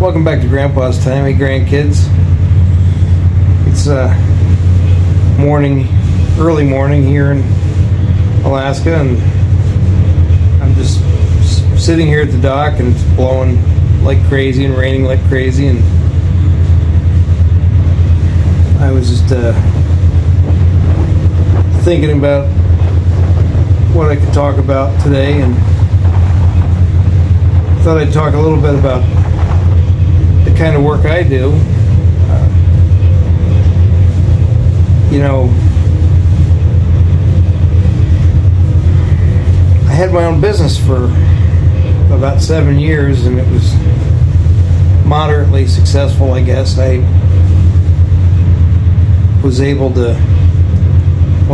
Welcome back to Grandpa's Time. Hey, grandkids. It's early morning here in Alaska, and I'm just sitting here at the dock, and it's blowing like crazy and raining like crazy, and I was just thinking about what I could talk about today, and thought I'd talk a little bit about the kind of work I do. I had my own business for about 7 years, and it was moderately successful, I guess. I was able to,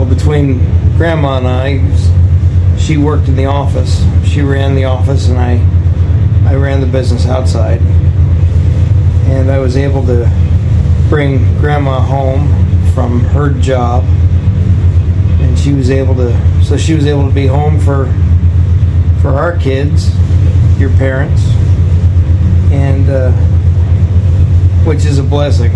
between Grandma and I, she worked in the office. She ran the office, and I ran the business outside. And I was able to bring Grandma home from her job, and she was able to be home for our kids, your parents, and which is a blessing.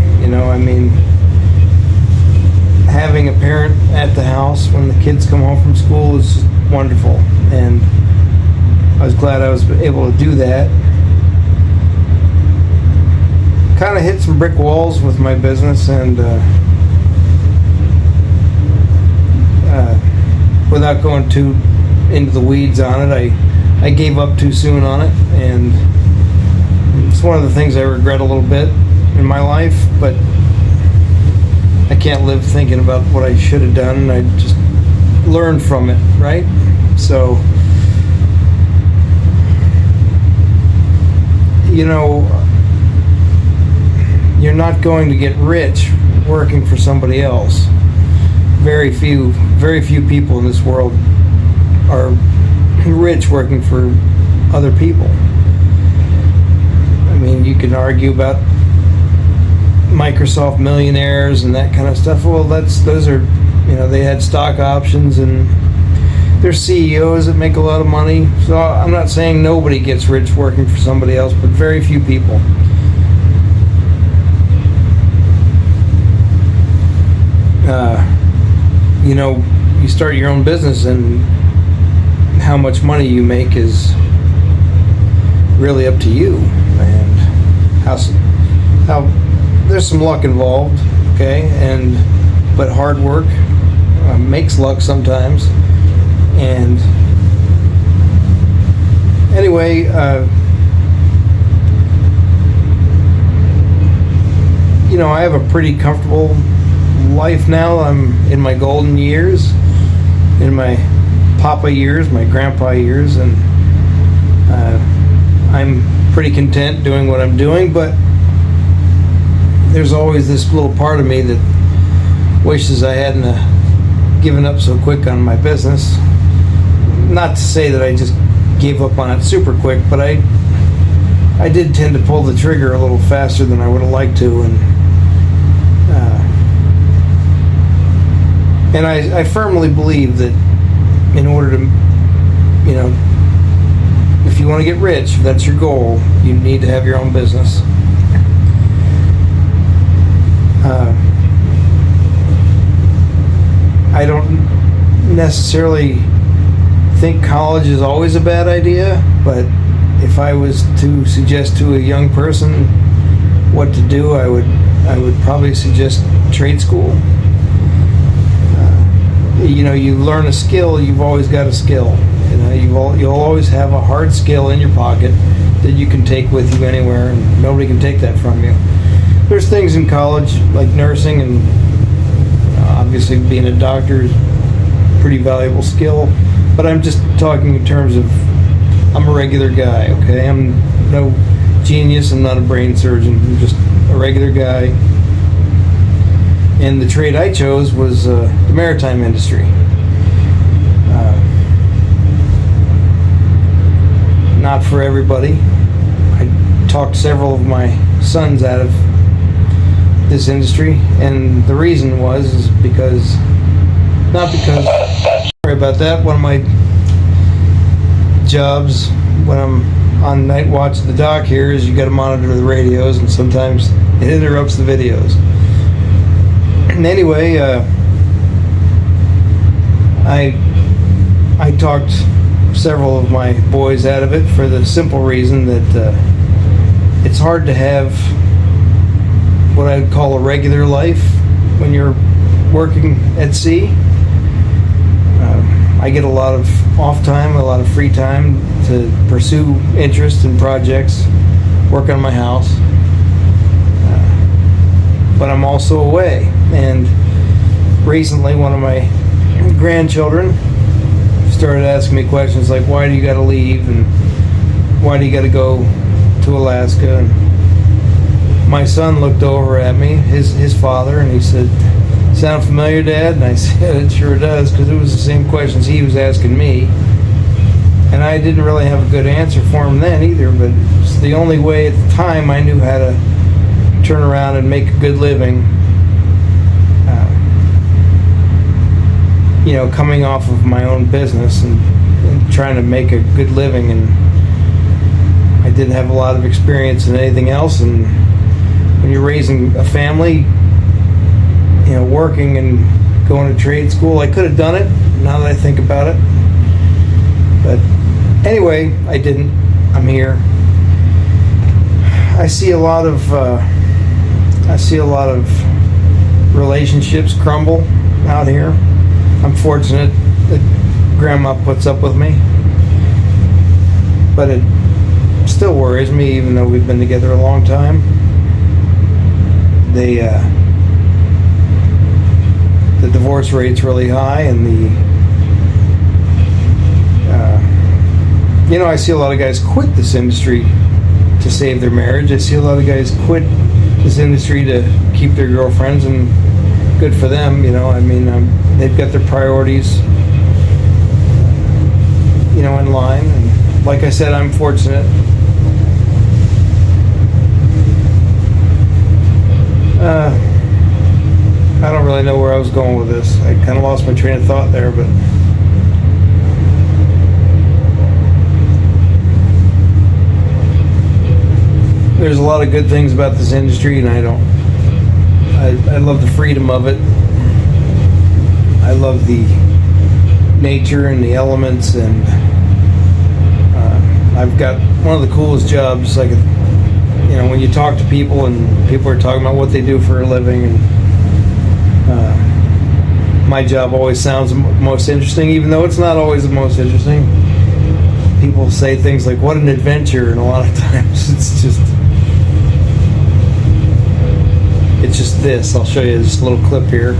Having a parent at the house when the kids come home from school is wonderful, and I was glad I was able to do that. Kind of hit some brick walls with my business, and without going too into the weeds on it, I gave up too soon on it, and it's one of the things I regret a little bit in my life, but I can't live thinking about what I should have done. I just learn from it, right? So, you're not going to get rich working for somebody else. Very few people in this world are rich working for other people. You can argue about Microsoft millionaires and that kind of stuff. Well, those are, they had stock options, and there's CEOs that make a lot of money. So I'm not saying nobody gets rich working for somebody else, but very few people. You start your own business, and how much money you make is really up to you, and how there's some luck involved, okay, but hard work makes luck sometimes. And anyway, I have a pretty comfortable life now. I'm in my golden years, in my papa years, my grandpa years, and I'm pretty content doing what I'm doing, but there's always this little part of me that wishes I hadn't given up so quick on my business. Not to say that I just gave up on it super quick, but I did tend to pull the trigger a little faster than I would have liked to, and I firmly believe that in order to, if you want to get rich, if that's your goal, you need to have your own business. I don't necessarily think college is always a bad idea, but if I was to suggest to a young person what to do, I would probably suggest trade school. You learn a skill, you've always got a skill. You'll always have a hard skill in your pocket that you can take with you anywhere, and nobody can take that from you. There's things in college like nursing, and obviously being a doctor is a pretty valuable skill, but I'm just talking in terms of I'm a regular guy, okay? I'm no genius, I'm not a brain surgeon, I'm just a regular guy. And the trade I chose was the maritime industry. Not for everybody. I talked several of my sons out of this industry, and the reason is because, sorry about that, one of my jobs when I'm on night watch at the dock here is you got to monitor the radios, and sometimes it interrupts the videos. And anyway, I talked several of my boys out of it for the simple reason that it's hard to have what I'd call a regular life when you're working at sea. I get a lot of off time, a lot of free time to pursue interests and projects, work on my house. But I'm also away. And recently, one of my grandchildren started asking me questions like, why do you got to leave? And why do you got to go to Alaska? And my son looked over at me, his father, and he said, sound familiar, Dad? And I said, it sure does, because it was the same questions he was asking me. And I didn't really have a good answer for him then either, but it's the only way at the time I knew how to turn around and make a good living. Coming off of my own business and trying to make a good living, and I didn't have a lot of experience in anything else. And when you're raising a family, working and going to trade school, I could have done it now that I think about it. But anyway, I didn't. I'm here. I see a lot of relationships crumble out here. I'm fortunate that Grandma puts up with me, but it still worries me, even though we've been together a long time. The divorce rate's really high, and I see a lot of guys quit this industry to save their marriage. I see a lot of guys quit this industry to keep their girlfriends, and good for them. They've got their priorities, in line. And like I said, I'm fortunate. I don't really know where I was going with this. I kind of lost my train of thought there, but there's a lot of good things about this industry, and I love the freedom of it. I love the nature and the elements, and I've got one of the coolest jobs. Like, when you talk to people and people are talking about what they do for a living, and my job always sounds most interesting, even though it's not always the most interesting. People say things like, what an adventure, and a lot of times it's just this. I'll show you this little clip here.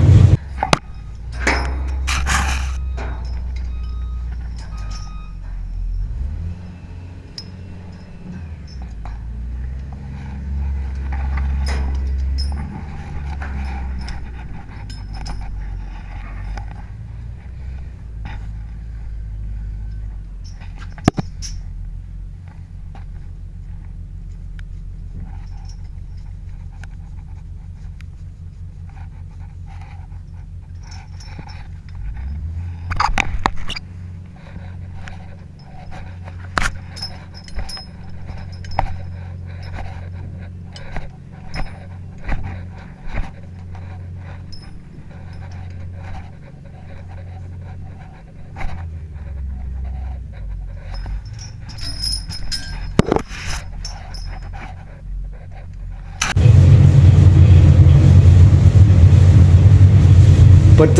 But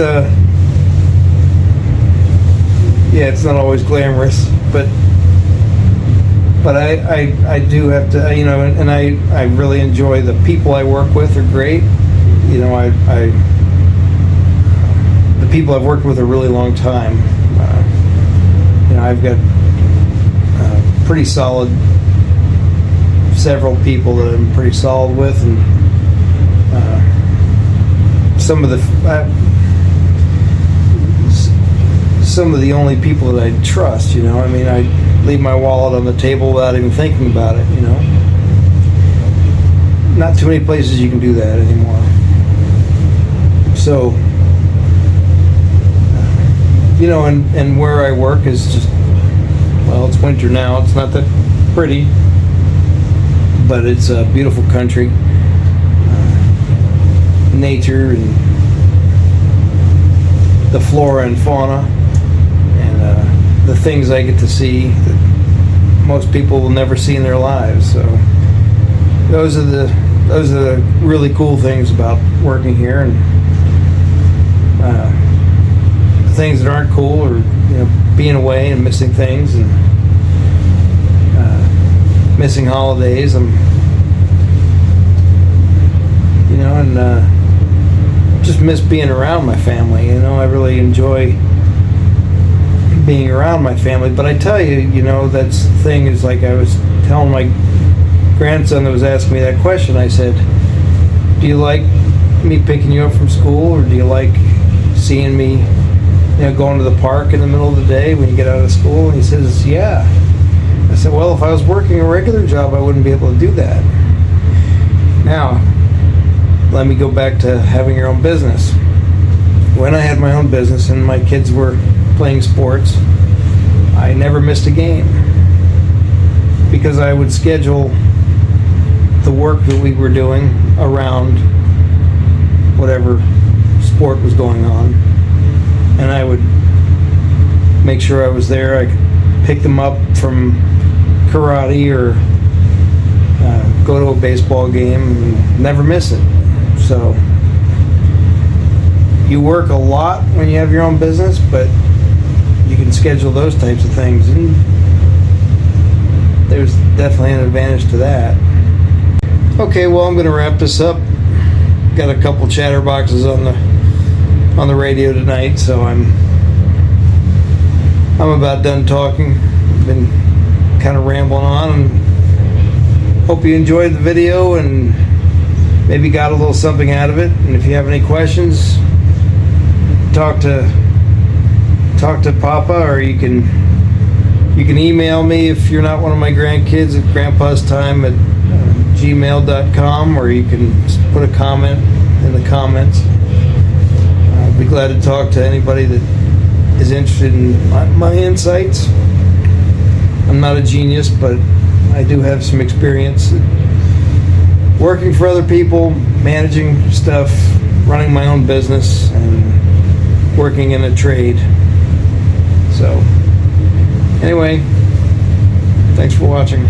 it's not always glamorous, but I do have to, and I really enjoy the people I work with. Are great. The people I've worked with a really long time. I've got pretty solid, several people that I'm pretty solid with, and some of the only people that I trust. I leave my wallet on the table without even thinking about it. Not too many places you can do that anymore. So, and where I work is just, well, it's winter now. It's not that pretty, but it's a beautiful country. Nature and the flora and fauna, and the things I get to see that most people will never see in their lives. So those are the really cool things about working here, and the things that aren't cool are, being away and missing things and missing holidays. Just miss being around my family. I really enjoy being around my family. But I tell you, that's the thing, is like I was telling my grandson that was asking me that question, I said, do you like me picking you up from school, or do you like seeing me going to the park in the middle of the day when you get out of school? And he says, yeah. I said, well, if I was working a regular job, I wouldn't be able to do that. Now, let me go back to having your own business. When I had my own business and my kids were playing sports, I never missed a game, because I would schedule the work that we were doing around whatever sport was going on, and I would make sure I was there. I could pick them up from karate or go to a baseball game and never miss it. So you work a lot when you have your own business, but you can schedule those types of things, and there's definitely an advantage to that. Okay, well, I'm going to wrap this up. Got a couple chatterboxes on the radio tonight, so I'm about done talking. I've been kind of rambling on, and hope you enjoyed the video and maybe got a little something out of it. And if you have any questions, talk to Papa, or you can email me if you're not one of my grandkids at grandpastime@gmail.com, or you can put a comment in the comments. I'll be glad to talk to anybody that is interested in my insights. I'm not a genius, but I do have some experience working for other people, managing stuff, running my own business, and working in a trade. So, anyway, thanks for watching.